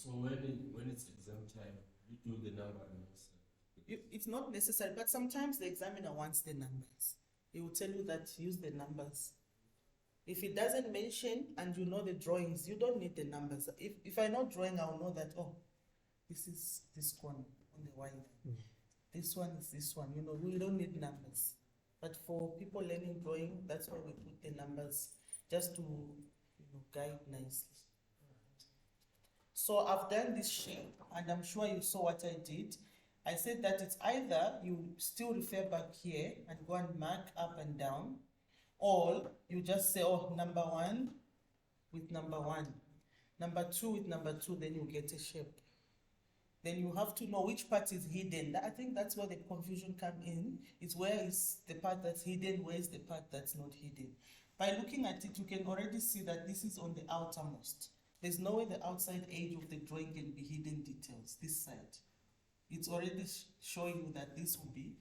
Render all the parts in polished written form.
So when it's exam time, you do the number and It's not necessary, but sometimes the examiner wants the numbers. He will tell you that use the numbers. If it doesn't mention and you know the drawings, you don't need the numbers. If I know drawing, I'll know that, oh, this is this one on the Y line. This one is this one. You know, we don't need numbers. But for people learning drawing, that's why we put the numbers, just to guide nicely. So I've done this shape, and I'm sure you saw what I did. I said that it's either you still refer back here and go and mark up and down, or you just say, oh, number 1 with number 1, number 2 with number 2, then you get a shape. Then you have to know which part is hidden. I think that's where the confusion comes in. It's where is the part that's hidden, where is the part that's not hidden. By looking at it, you can already see that this is on the outermost. There's no way the outside edge of the drawing can be hidden details, this side. It's already showing you that this will be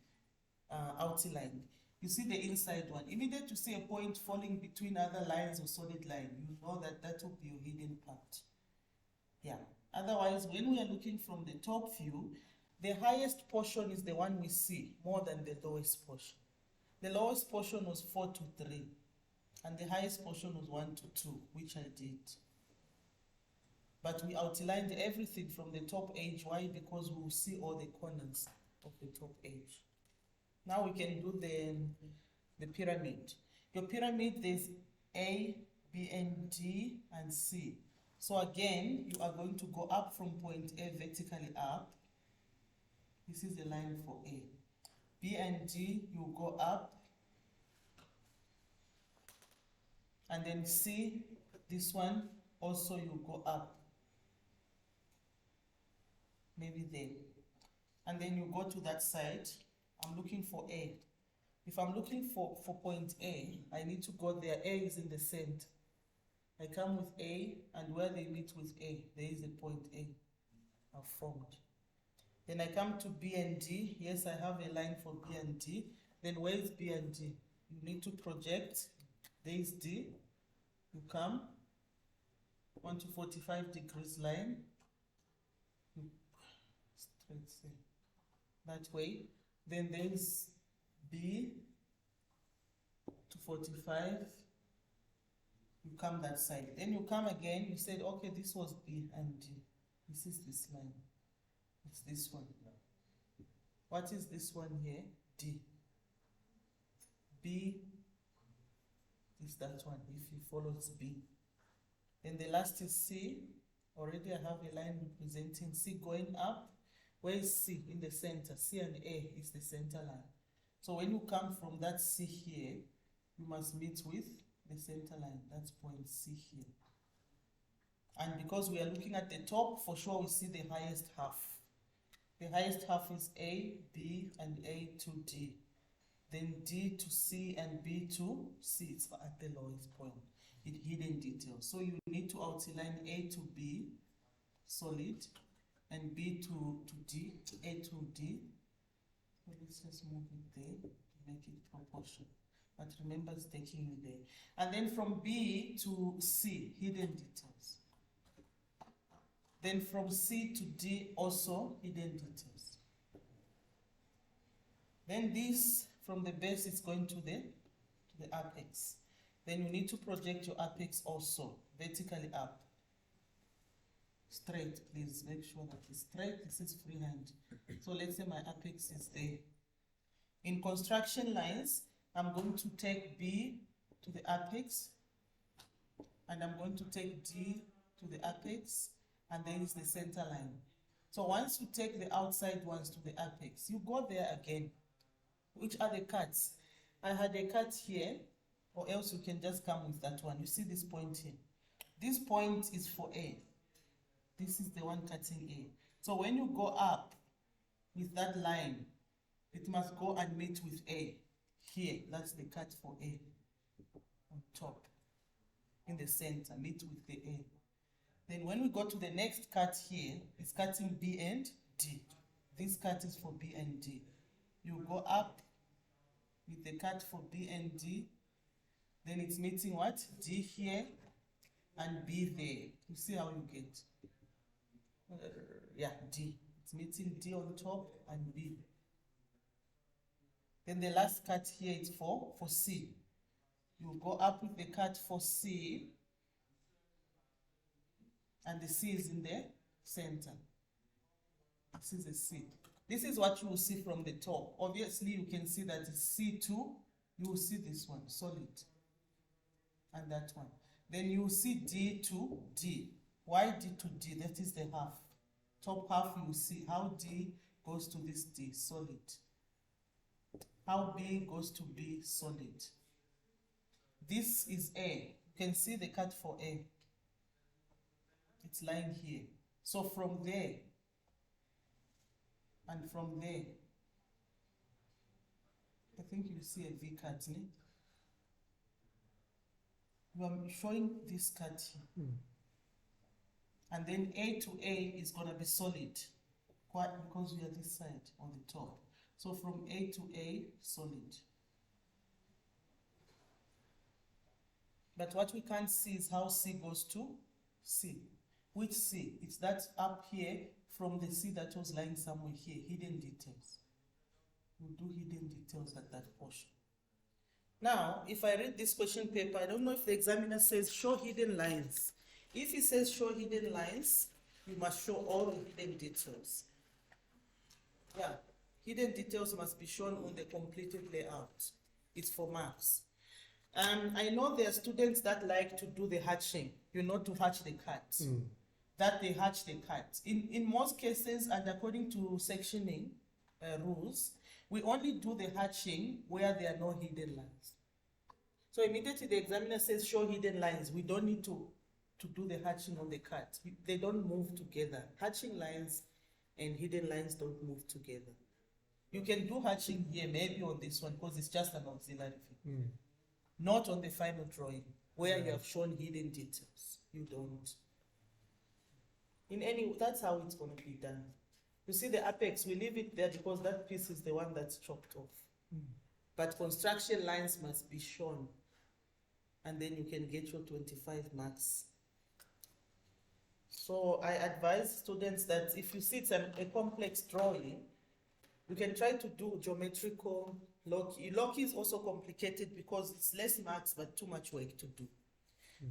outlined. You see the inside one. Immediately you see a point falling between other lines or solid line, you know that that will be your hidden part. Yeah. Otherwise, when we are looking from the top view, the highest portion is the one we see more than the lowest portion. The lowest portion was 4 to 3, and the highest portion was 1 to 2, which I did. But we outlined everything from the top edge. Why? Because we will see all the corners of the top edge. Now we can do the pyramid. Your pyramid, there's A, B, and D, and C. So again, you are going to go up from point A vertically up. This is the line for A. B and D, you go up. And then C, this one, also you go up. Maybe there. And then you go to that side. I'm looking for A. If I'm looking for point A, I need to go there. A is in the center. I come with A, and where they meet with A, there is a point A I've formed. Then I come to B and D. Yes, I have a line for B and D. Then where is B and D? You need to project. There is D. You come 1 to 45 degrees line. Straight that way. Then there is B to 45. You come that side. Then you come again. You said, okay, this was B and D. This is this line. It's this one. What is this one here? D. B is that one, if you follow it's B. Then the last is C. Already I have a line representing C going up. Where is C? In the center. C and A is the center line. So when you come from that C here, you must meet with the center line. That's point C here. And because we are looking at the top, for sure we see the highest half. The highest half is A, B, and A to D. Then D to C and B to C. It's at the lowest point. It hidden details. So you need to outline A to B, solid, and B to D, A to D. So let's just move it there to make it proportional. But remember, it's taking you there. And then from B to C, hidden details. Then from C to D, also hidden details. Then this, from the base, is going to the apex. Then you need to project your apex also, vertically up. Straight, please, make sure that it's straight. This is freehand. So let's say my apex is there. In construction lines, I'm going to take B to the apex, and I'm going to take D to the apex, and then is the center line. So once you take the outside ones to the apex, you go there again. Which are the cuts? I had a cut here, or else you can just come with that one. You see this point here. This point is for A. This is the one cutting A. So when you go up with that line, it must go and meet with A. Here, that's the cut for A. On top, in the center, meet with the A. Then when we go to the next cut here, it's cutting B and D. This cut is for B and D. You go up with the cut for B and D. Then it's meeting what? D here and B there. You see how you get. yeah, D. It's meeting D on top and B. Then the last cut here is for C. You go up with the cut for C, and the C is in the center. This is a C. This is what you will see from the top. Obviously, you can see that it's C2. You will see this one, solid. And that one. Then you will see D to D. Why D to D? That is the half. Top half, you will see how D goes to this D, solid. How B goes to B, solid. This is A. You can see the cut for A. It's lying here. So from there, and from there, I think you see a V cut, ne? You are showing this cut here. And then A to A is going to be solid, quite because we are this side on the top. So from A to A, solid. But what we can't see is how C goes to C. Which C? It's that up here from the C that was lying somewhere here, hidden details. We'll do hidden details at that portion. Now, if I read this question paper, I don't know if the examiner says show hidden lines. If he says show hidden lines, you must show all the hidden details. Yeah, hidden details must be shown on the completed layout. It's for marks. I know there are students that like to do the hatching, to hatch the cut. That they hatch the cut. In most cases, and according to sectioning rules, we only do the hatching where there are no hidden lines. So immediately the examiner says show hidden lines, we don't need to do the hatching on the cut. They don't move together. Hatching lines and hidden lines don't move together. You can do hatching here, maybe on this one, because it's just an auxiliary figure. Not on the final drawing, where you have shown hidden details. You don't. That's how it's going to be done. You see the apex, we leave it there because that piece is the one that's chopped off. But construction lines must be shown. And then you can get your 25 marks. So I advise students that if you see it's a complex drawing, you can try to do geometrical Loki. Loki is also complicated because it's less marks but too much work to do.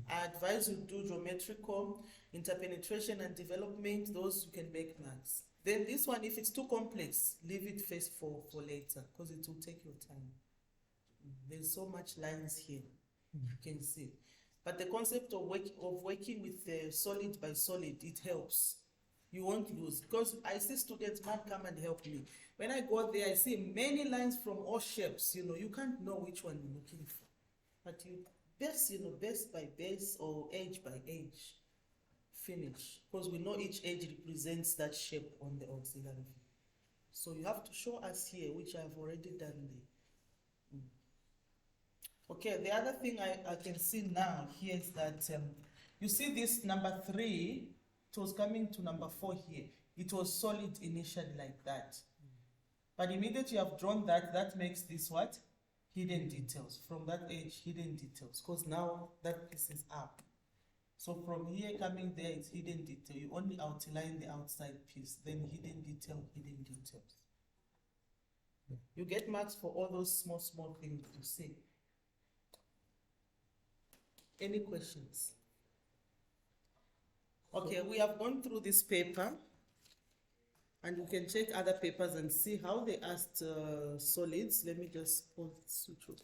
I advise you do geometrical, interpenetration and development. Those you can make marks. Then this one, if it's too complex, leave it first for later because it will take your time. There's so much lines here, you can see. But the concept of working with solid by solid, it helps. You won't lose because I see students might come and help me. When I go there, I see many lines from all shapes. You can't know which one you're looking for. But you base by base or edge by edge, finish. Because we know each edge represents that shape on the auxiliary view. So you have to show us here, which I've already done there. Okay, the other thing I can see now here is that you see this number 3, it was coming to number 4 here. It was solid initially like that. But immediately you have drawn that, that makes this what? Hidden details. From that edge, hidden details. Because now that piece is up. So from here coming there, it's hidden detail. You only outline the outside piece, then hidden detail, hidden details. You get marks for all those small things you see. Any questions? Okay, we have gone through this paper and you can check other papers and see how they asked solids. Let me just switch off.